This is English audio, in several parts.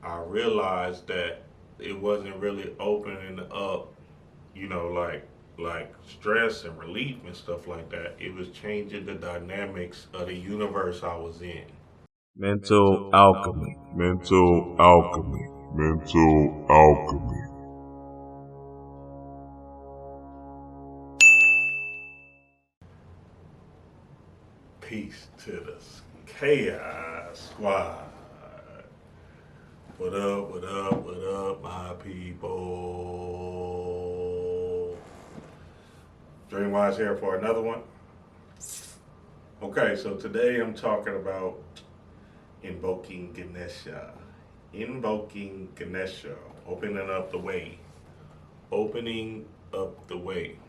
I realized that it wasn't really opening up, like stress and relief and stuff like that. It was changing the dynamics of the universe I was in. Mental alchemy. Mental alchemy. Mental alchemy. Peace to the chaos squad. What up, what up, what up, my people? Dreamwise here for another one. Okay, so today I'm talking about invoking Ganesha. Invoking Ganesha. Opening up the way. Opening up the way.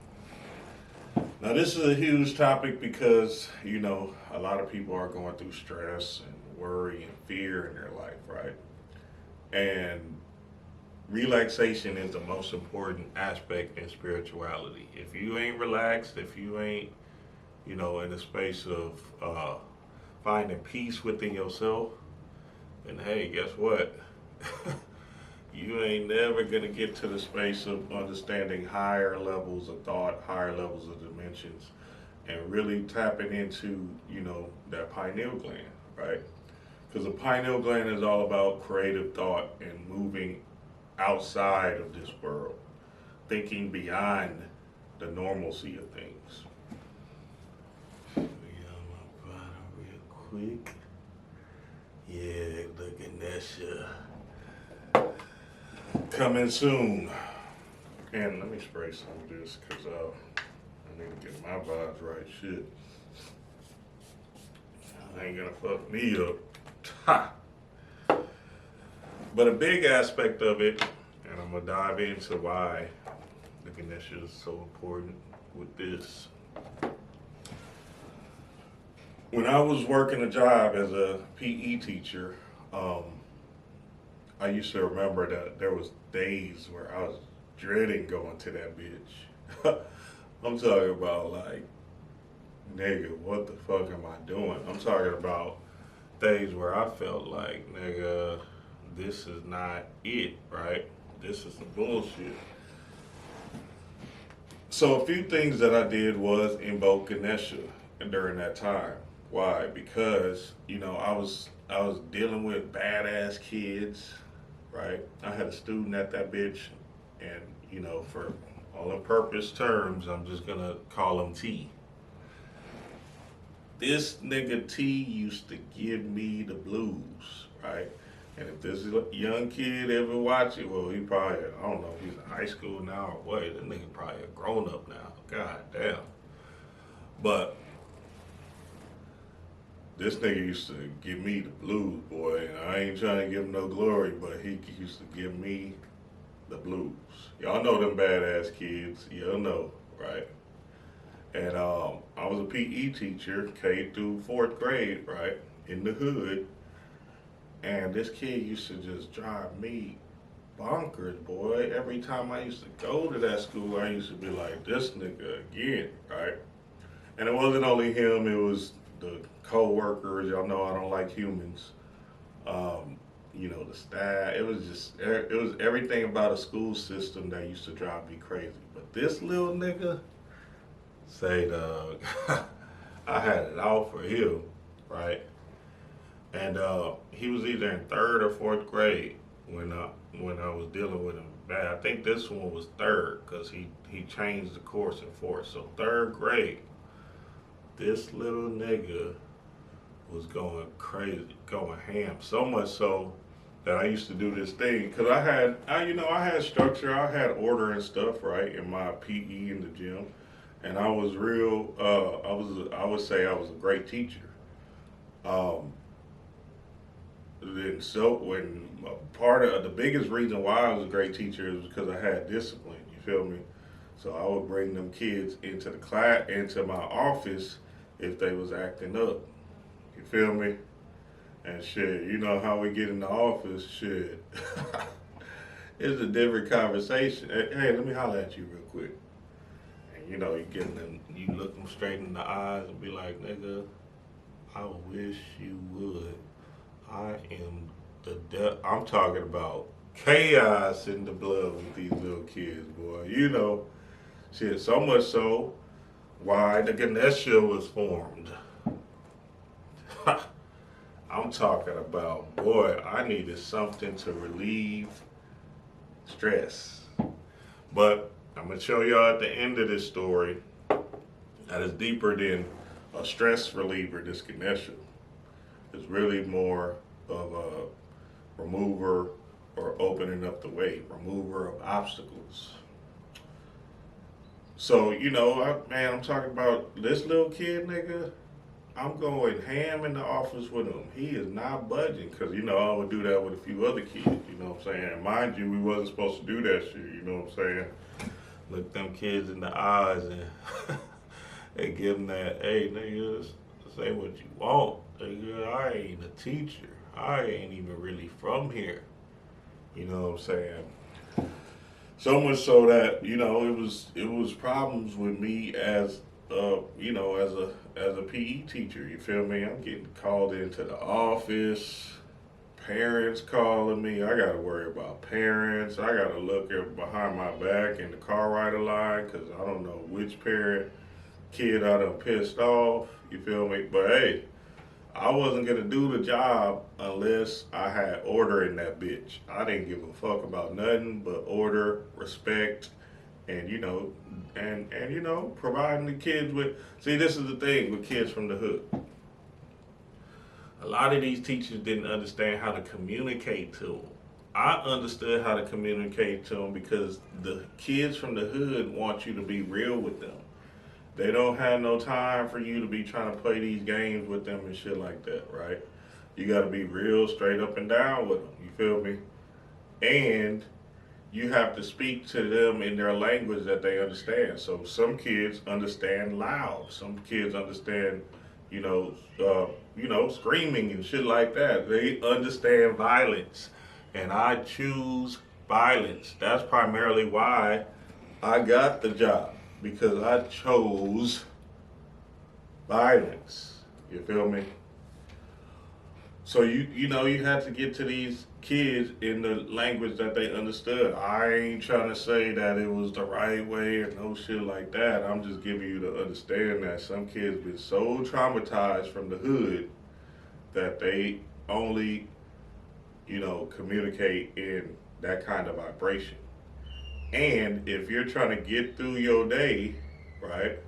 Now, this is a huge topic because, a lot of people are going through stress and worry and fear in their life, right? And relaxation is the most important aspect in spirituality. If you ain't relaxed, if you ain't, in a space of finding peace within yourself, then hey, guess what? You ain't never gonna get to the space of understanding higher levels of thought, higher levels of dimensions, and really tapping into, that pineal gland, right? Because the pineal gland is all about creative thought and moving outside of this world, thinking beyond the normalcy of things. Let me my bottle real quick. Yeah, look at that shit. Coming soon. And let me spray some of this because I need to get my vibes right. Shit. Ain't gonna fuck me up. Ha! But a big aspect of it, and I'm gonna dive into why the Ganesha is so important with this. When I was working a job as a PE teacher, I used to remember that there was days where I was dreading going to that bitch. I'm talking about like, nigga, what the fuck am I doing? I'm talking about days where I felt like, nigga, this is not it, right? This is some bullshit. So a few things that I did was invoke Ganesha during that time. Why? Because I was dealing with badass kids, right? I had a student at that bitch, and for all in purpose terms, I'm just gonna call him T. This nigga T used to give me the blues, right? And if this young kid ever watch it, well, he probably, I don't know if he's in high school now or what. This nigga probably a grown up now. God damn. But this nigga used to give me the blues, boy. And I ain't trying to give him no glory, but he used to give me the blues. Y'all know them badass kids. Y'all know, right? And I was a PE teacher, K through fourth grade, right, in the hood. And this kid used to just drive me bonkers, boy. Every time I used to go to that school, I used to be like, this nigga again, right? And it wasn't only him, it was the co-workers. Y'all know I don't like humans. The staff. It was everything about a school system that used to drive me crazy. But this little nigga, say, dog, I had it out for him, right? And he was either in third or fourth grade when I was dealing with him bad. I think this one was third because he changed the course in fourth. So third grade, this little nigga was going crazy, going ham. So much so that I used to do this thing because I had structure, I had order and stuff, right, in my PE in the gym, and I was real. I would say I was a great teacher. Um, then so when part of the biggest reason why I was a great teacher is because I had discipline. You feel me? So I would bring them kids into the class, into my office if they was acting up. You feel me? And shit, you know how we get in the office, shit. It's a different conversation. Hey, let me holler at you real quick. And you getting them, you look them straight in the eyes and be like, nigga, I wish you would. I am I'm talking about chaos in the blood with these little kids, boy. You know, shit. So much so, why the Ganesha was formed. I'm talking about, boy, I needed something to relieve stress. But I'm going to show y'all at the end of this story that is deeper than a stress reliever, this Ganesha. It's really more of a remover or opening up the way, remover of obstacles. So, you know, I'm talking about this little kid, nigga. I'm going ham in the office with him. He is not budging because, you know, I would do that with a few other kids, you know what I'm saying? Mind you, we wasn't supposed to do that shit, you know what I'm saying? Look them kids in the eyes and, and give them that, hey, nigga, say what you want. Nigga, I ain't a teacher. I ain't even really from here. You know what I'm saying? So much so that, you know, it was problems with me as you know, as a PE teacher, you feel me? I'm getting called into the office, parents calling me. I gotta worry about parents. I gotta look behind my back in the car rider line because I don't know which kid I done pissed off. You feel me? But hey, I wasn't gonna do the job unless I had order in that bitch. I didn't give a fuck about nothing but order, respect, and you know, and you know, providing the kids with. See, this is the thing with kids from the hood. A lot of these teachers didn't understand how to communicate to them. I understood how to communicate to them because the kids from the hood want you to be real with them. They don't have no time for you to be trying to play these games with them and shit like that, right? You got to be real straight up and down with them. You feel me? And you have to speak to them in their language that they understand. So some kids understand loud. Some kids understand, screaming and shit like that. They understand violence, and I choose violence. That's primarily why I got the job, because I chose violence. You feel me? So you had to get to these kids in the language that they understood. I ain't trying to say that it was the right way or no shit like that. I'm just giving you to understand that some kids been so traumatized from the hood that they only, communicate in that kind of vibration. And if you're trying to get through your day, right,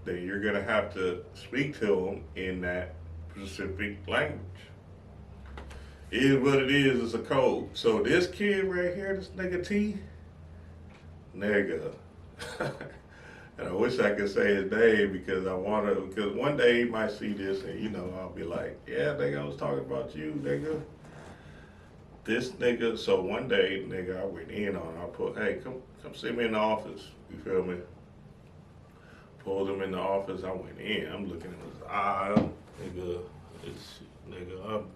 then you're gonna have to speak to them in that specific language. It is what it is. It's a code. So this kid right here, this nigga T, nigga, and I wish I could say his name because because one day he might see this and I'll be like, yeah, nigga, I was talking about you, nigga. This nigga. So one day, nigga, I went in on him. I put, hey, come see me in the office. You feel me? Pulled him in the office. I went in. I'm looking in his eye, nigga. I'm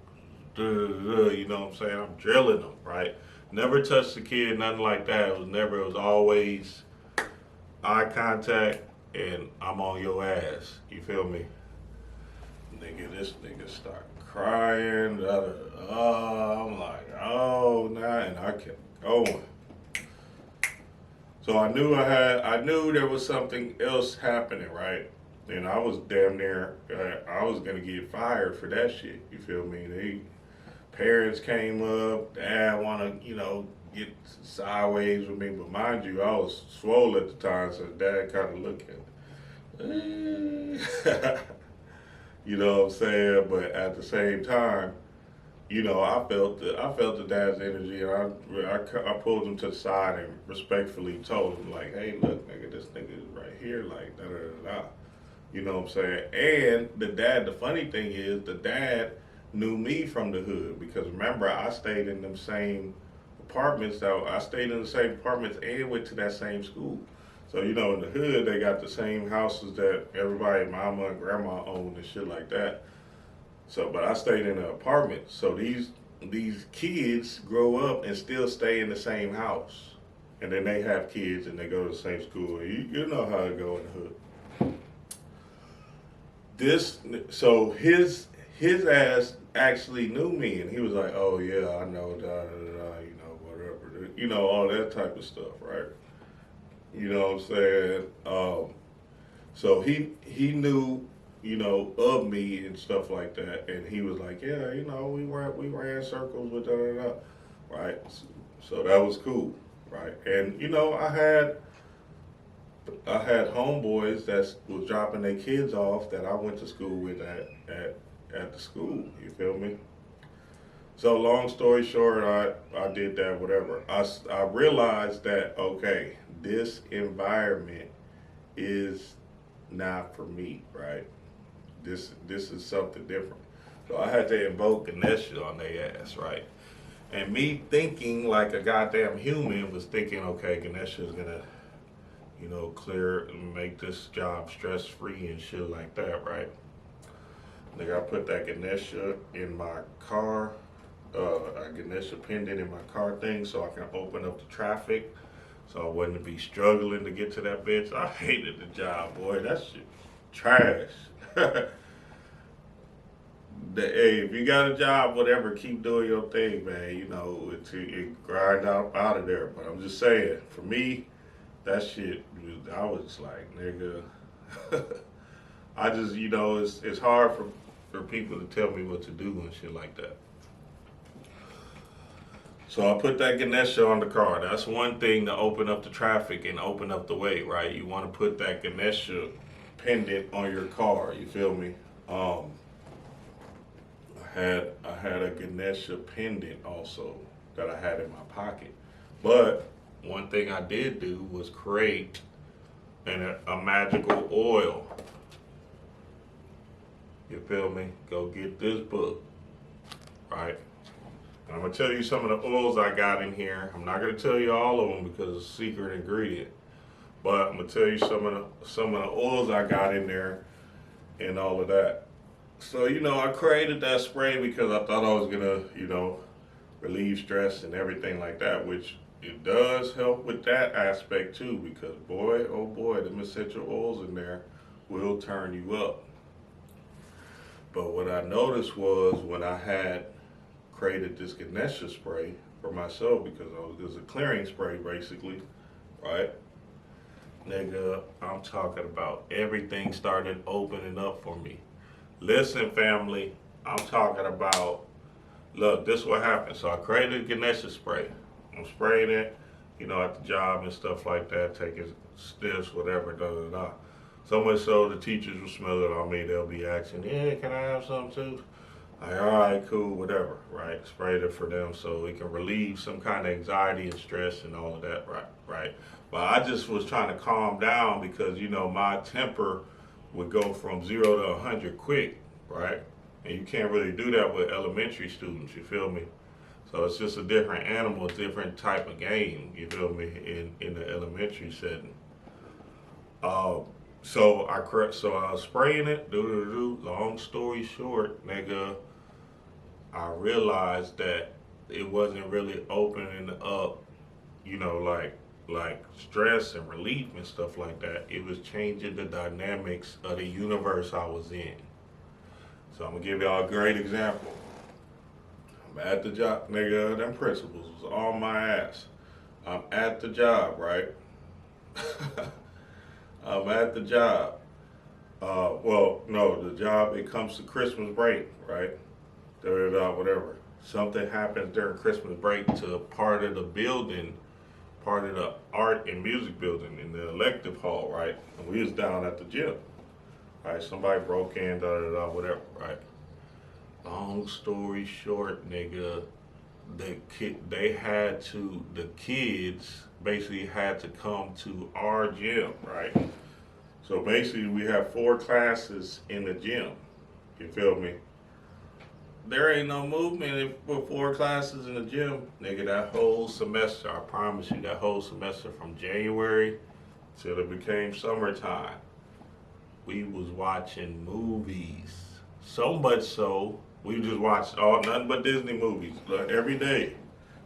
you know what I'm saying? I'm drilling them, right? Never touched the kid, nothing like that. It was always eye contact and I'm on your ass. You feel me? Nigga, this nigga start crying. I'm like, oh, nah, and I kept going. So I knew there was something else happening, right? And I was damn near, I was gonna get fired for that shit. You feel me? Parents came up, dad wanna, get sideways with me, but mind you, I was swole at the time, so dad kind of looked at me. You know what I'm saying? But at the same time, I felt the dad's energy, and I pulled him to the side and respectfully told him like, hey, look, nigga, this nigga is right here, like da da da da. You know what I'm saying? And the funny thing is, the dad knew me from the hood because remember, I stayed in them same apartments. I stayed in the same apartments and went to that same school. So, in the hood, they got the same houses that everybody, mama and grandma owned and shit like that. So, but I stayed in an apartment. So these kids grow up and still stay in the same house. And then they have kids and they go to the same school. You know how it go in the hood. So his ass actually knew me, and he was like, "Oh yeah, I know, da da da, you know, whatever, you know, all that type of stuff, right?" You know what I'm saying? So he knew, you know, of me and stuff like that, and he was like, "Yeah, you know, we ran circles with da da da," right? So that was cool, right? And you know, I had homeboys that was dropping their kids off that I went to school with at the school. You feel me? So long story short, I did that, whatever. I realized that, okay, this environment is not for me, right? This is something different. So I had to invoke Ganesha on their ass, right? And me thinking like a goddamn human was thinking, okay, Ganesha is gonna, you know, clear and make this job stress free and shit like that, right? Nigga, I put that Ganesha in my car, a Ganesha pendant in my car thing so I can open up the traffic so I wouldn't be struggling to get to that bitch. I hated the job, boy. That shit trash. Hey, if you got a job, whatever, keep doing your thing, man. You know, it grind out of there. But I'm just saying, for me, that shit, I was like, nigga. I just, you know, it's hard for people to tell me what to do and shit like that. So I put that Ganesha on the car. That's one thing to open up the traffic and open up the way, right? You want to put that Ganesha pendant on your car. You feel me? I had a Ganesha pendant also that I had in my pocket. But one thing I did do was create a magical oil. You feel me? Go get this book, right? And I'm gonna tell you some of the oils I got in here. I'm not gonna tell you all of them because it's a secret ingredient. But I'm gonna tell you some of the oils I got in there and all of that. So you know, I created that spray because I thought I was gonna, you know, relieve stress and everything like that, which it does help with that aspect too. Because boy, oh boy, them essential oils in there will turn you up. But what I noticed was when I had created this Ganesha spray for myself because it was a clearing spray basically, right? Nigga, I'm talking about everything started opening up for me. Listen, family, I'm talking about, look, this is what happened. So I created Ganesha spray. I'm spraying it, you know, at the job and stuff like that, taking sniffs, whatever, da da da. So much so the teachers will smell it on me. They'll be asking, yeah, can I have some too? Like, all right, cool, whatever, right? Sprayed it for them so it can relieve some kind of anxiety and stress and all of that, right? But I just was trying to calm down because, you know, my temper would go from 0 to 100 quick, right? And you can't really do that with elementary students, you feel me? So it's just a different animal, different type of game, you feel me, in the elementary setting. So I was spraying it, long story short, nigga, I realized that it wasn't really opening up, you know, like stress and relief and stuff like that. It was changing the dynamics of the universe I was in. So I'm gonna give y'all a great example. I'm at the job, nigga, them principals was on my ass. I'm at the job, right? I'm at the job. Well, no, the job, it comes to Christmas break, right? Whatever. Something happens during Christmas break to part of the building, part of the art and music building in the elective hall, right? And we was down at the gym, right? Somebody broke in, whatever, right? Long story short, nigga, the kids basically had to come to our gym, right? So basically we have 4 classes in the gym, you feel me? There ain't no movement with 4 classes in the gym, nigga. That whole semester, I promise you, that whole semester from January till it became summertime, we was watching movies. So much so, we just watched nothing but Disney movies every day,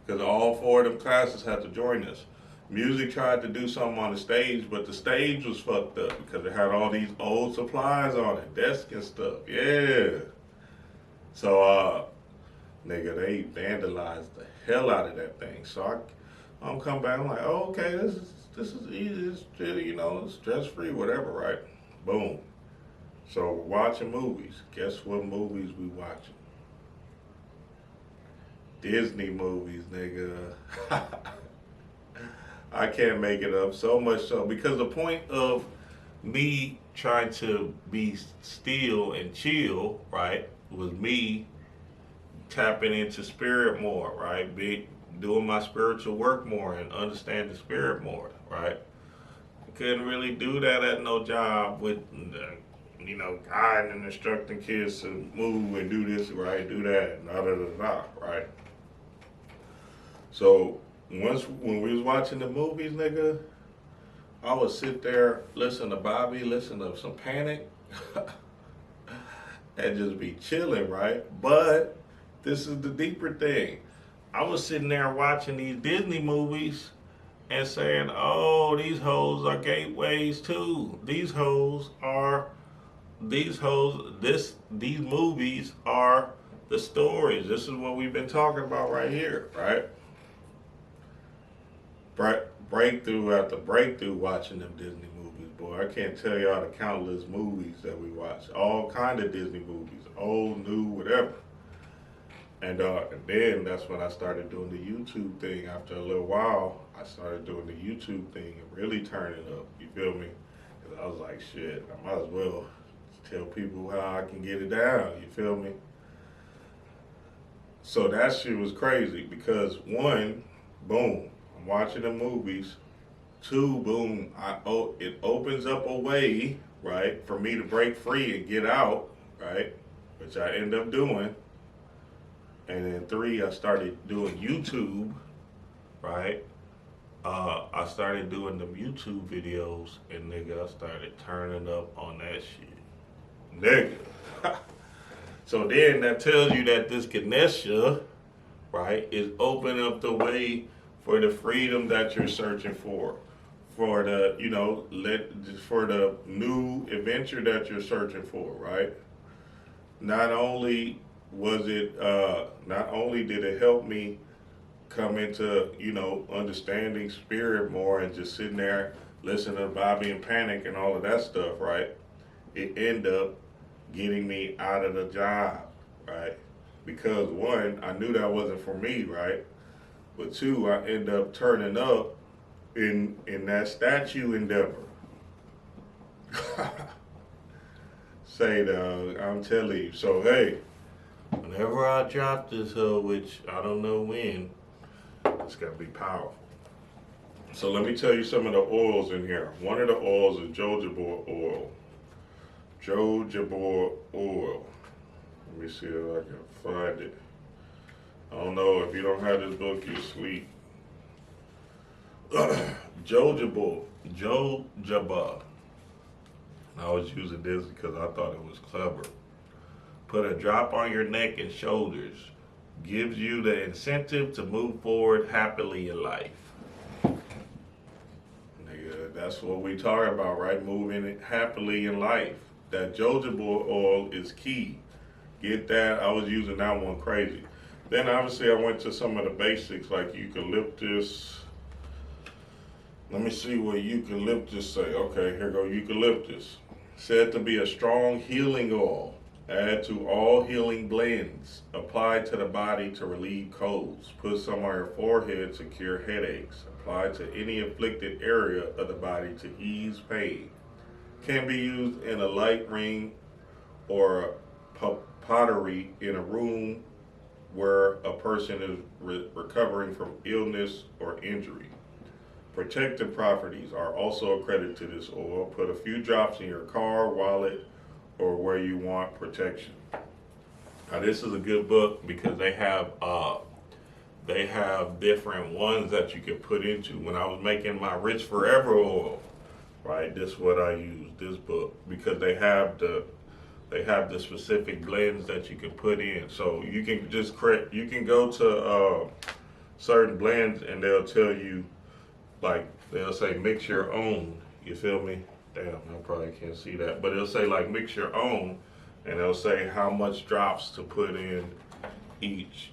because all 4 of them classes had to join us. Music tried to do something on the stage, but the stage was fucked up because it had all these old supplies on it, desk and stuff. Yeah. So nigga, they vandalized the hell out of that thing. So I'm coming back. I'm like, oh, okay, this is easy. It's it's stress free, whatever, right? Boom. So we're watching movies. Guess what movies we watching? Disney movies, nigga. I can't make it up. So much so because the point of me trying to be still and chill, right, was me tapping into spirit more, right? Doing my spiritual work more and understanding spirit more, right? Couldn't really do that at no job with, guiding and instructing kids to move and do this, right? Do that, right? So when we was watching the movies, nigga, I would sit there, listen to Bobby, listen to some Panic, and just be chilling, right? But this is the deeper thing. I was sitting there watching these Disney movies and saying, oh, these hoes are gateways too. These movies are the stories. This is what we've been talking about right here, right? Breakthrough after breakthrough watching them Disney movies, boy. I can't tell y'all the countless movies that we watch. All kind of Disney movies, old, new, whatever. And then that's when I started doing the YouTube thing. After a little while, I started doing the YouTube thing and really turning up. You feel me? Because I was like, shit, I might as well tell people how I can get it down. You feel me? So that shit was crazy because one, boom, I'm watching the movies. Two, boom, it opens up a way, right, for me to break free and get out, right, which I end up doing. And then three, I started doing YouTube, right? I started doing them YouTube videos, and nigga, I started turning up on that shit. Nigga. So then that tells you that this Ganesha, right, is opening up the way for the freedom that you're searching for the, for the new adventure that you're searching for, right? Not only did it help me come into, understanding spirit more and just sitting there listening to Bobby and Panic and all of that stuff, right? It ended up getting me out of the job, right? Because one, I knew that wasn't for me, right? But two, I ended up turning up in that statue endeavor. Say, dog, I'm telling you. So, hey, whenever I drop this hoe, which I don't know when, it's gonna be powerful. So let me tell you some of the oils in here. One of the oils is jojoba oil. Jojoba oil. Let me see if I can find it. I don't know, if you don't have this book, you're asleep. Jojoba. I was using this because I thought it was clever. Put a drop on your neck and shoulders. Gives you the incentive to move forward happily in life. Nigga, that's what we talking about, right? Moving happily in life. That jojoba oil is key. Get that? I was using that one crazy. Then obviously I went to some of the basics like eucalyptus. Let me see what eucalyptus say. Okay, here go eucalyptus. Said to be a strong healing oil. Add to all healing blends. Apply to the body to relieve colds. Put some on your forehead to cure headaches. Apply to any afflicted area of the body to ease pain. Can be used in a light ring or pottery in a room where a person is recovering from illness or injury. Protective properties are also accredited to this oil. Put a few drops in your car, wallet, or where you want protection. Now this is a good book because they have different ones that you can put into. When I was making my Rich Forever oil, right, this is what I used, this book, because they have the specific blends that you can put in. So you can you can go to certain blends and they'll tell you, like, they'll say mix your own, you feel me? Damn, I probably can't see that, but it'll say like mix your own, and it'll say how much drops to put in each,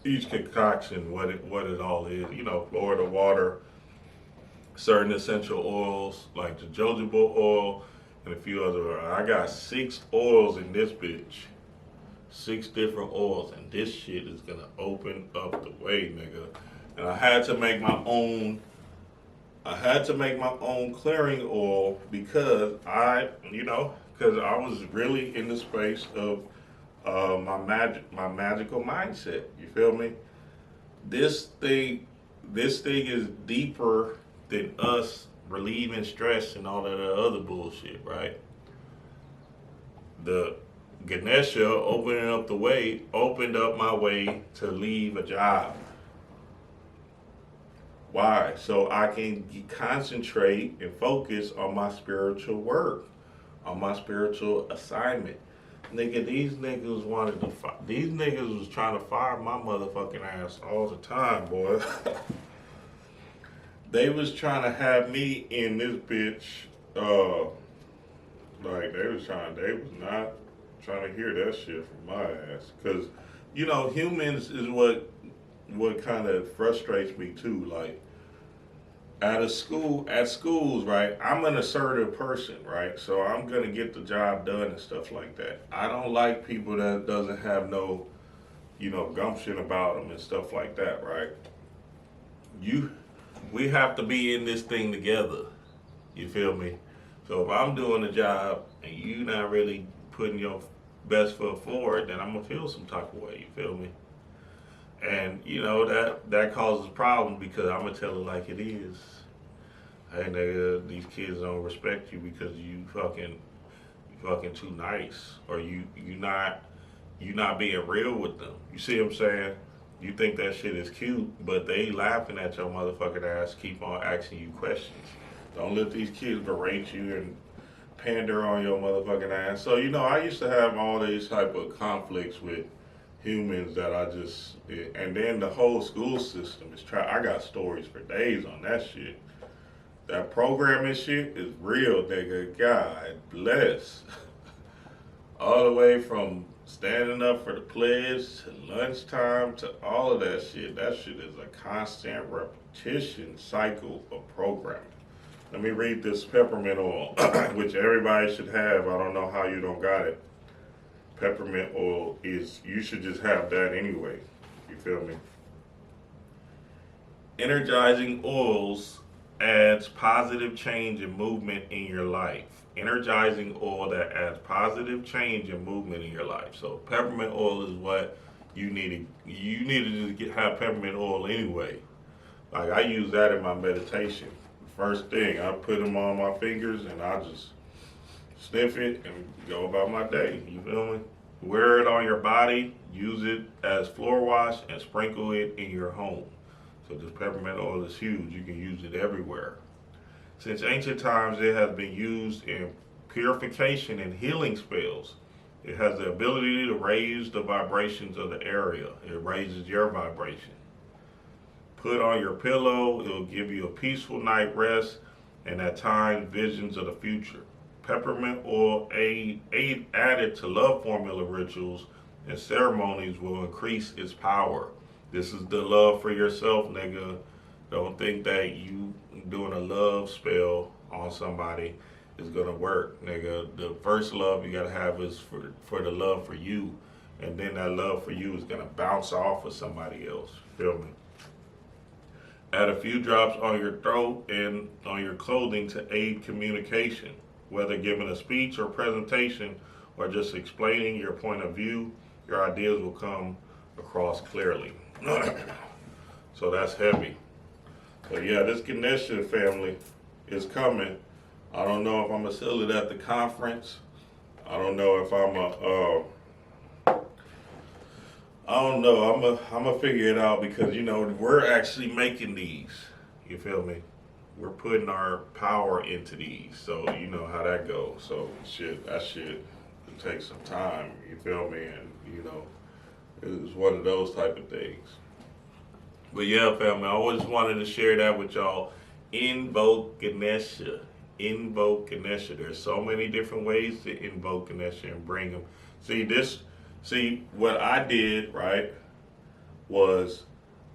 each concoction, what it all is, Florida water, certain essential oils like the jojoba oil, and a few other. I got 6 oils in this bitch. 6 different oils, and this shit is gonna open up the way, nigga. And I had to make my own. I had to make my own clearing oil because because I was really in the space of my magical mindset. You feel me? This thing is deeper than us relieving stress and all of that other bullshit, right? The Ganesha opening up the way opened up my way to leave a job. Why? So I can concentrate and focus on my spiritual work, on my spiritual assignment. Nigga, these niggas these niggas was trying to fire my motherfucking ass all the time, boy. They was trying to have me in this bitch, they was not trying to hear that shit from my ass. Cause, humans is what kind of frustrates me too. Like, at schools, right, I'm an assertive person, right? So I'm gonna get the job done and stuff like that. I don't like people that doesn't have no, gumption about them and stuff like that, right? We have to be in this thing together. You feel me? So if I'm doing the job and you not really putting your best foot forward, then I'm gonna feel some type of way. You feel me? And that causes problems because I'm gonna tell it like it is. Hey nigga, these kids don't respect you because you fucking too nice, or you not being real with them. You see what I'm saying? You think that shit is cute, but they laughing at your motherfucking ass, keep on asking you questions. Don't let these kids berate you and pander on your motherfucking ass. So, I used to have all these type of conflicts with humans that and then the whole school system is I got stories for days on that shit. That programming shit is real, nigga. God bless. All the way from standing up for the pledge to lunchtime to all of that shit. That shit is a constant repetition cycle of programming. Let me read this peppermint oil, which everybody should have. I don't know how you don't got it. Peppermint oil you should just have that anyway. You feel me? Energizing oils adds positive change and movement in your life. Energizing oil that adds positive change and movement in your life. So peppermint oil is what you need to just have peppermint oil anyway. Like, I use that in my meditation. First thing, I put them on my fingers and I just sniff it and go about my day. You feel me? Wear it on your body, use it as floor wash, and sprinkle it in your home. So this peppermint oil is huge. You can use it everywhere. Since ancient times, it has been used in purification and healing spells. It has the ability to raise the vibrations of the area. It raises your vibration. Put on your pillow, it'll give you a peaceful night rest and at times visions of the future. Peppermint oil added to love formula rituals and ceremonies will increase its power. This is the love for yourself, nigga. Don't think that you doing a love spell on somebody is gonna work, nigga. The first love you gotta have is for the love for you, and then that love for you is gonna bounce off of somebody else. Feel me? Add a few drops on your throat and on your clothing to aid communication, whether giving a speech or presentation or just explaining your point of view. Your ideas will come across clearly. So that's heavy. So yeah, this Ganesha family is coming. I don't know if I'm gonna sell it at the conference. I don't know if I don't know. I'm gonna figure it out because we're actually making these. You feel me? We're putting our power into these. So you know how that goes. So that shit take some time. You feel me? And it's one of those type of things. But yeah, family, I always wanted to share that with y'all. Invoke Ganesha. invoke Ganesha. There's so many different ways to invoke Ganesha and bring him. See what I did, right, was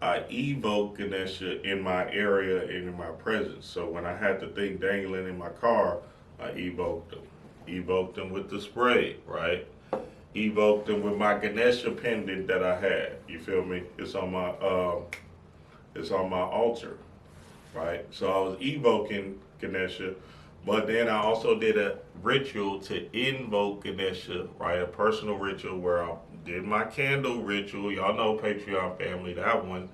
I evoked Ganesha in my area and in my presence. So when I had the thing dangling in my car, I evoked them. Evoked them with the spray, right? Evoked them with my Ganesha pendant that I had. You feel me? It's on my altar, right? So I was evoking Ganesha, but then I also did a ritual to invoke Ganesha, right? A personal ritual where I did my candle ritual. Y'all know Patreon family, that one,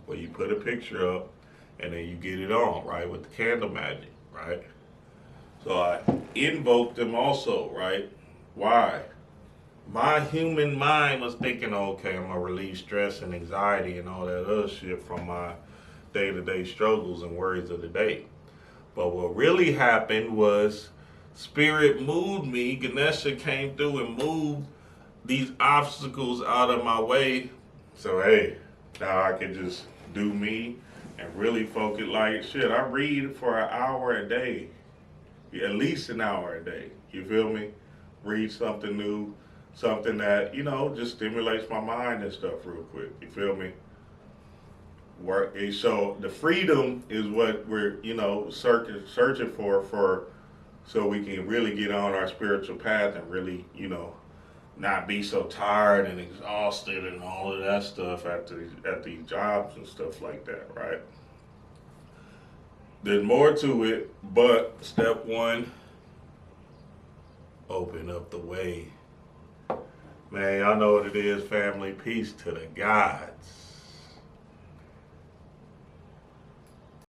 where you put a picture up and then you get it on, right? With the candle magic, right? So I invoked them also, right? Why? My human mind was thinking, okay, I'm gonna relieve stress and anxiety and all that other shit from my day-to-day struggles and worries of the day. But what really happened was Spirit moved me. Ganesha came through and moved these obstacles out of my way. So hey, now I can just do me and really focus. Like shit, I read for an hour a day, at least an hour a day. You feel me? Read something new, something that just stimulates my mind and stuff real quick. You feel me? So the freedom is what we're searching for so we can really get on our spiritual path and really not be so tired and exhausted and all of that stuff at these jobs and stuff like that, right? There's more to it, but step one, open up the way. Man, y'all know what it is, family. Peace to the gods.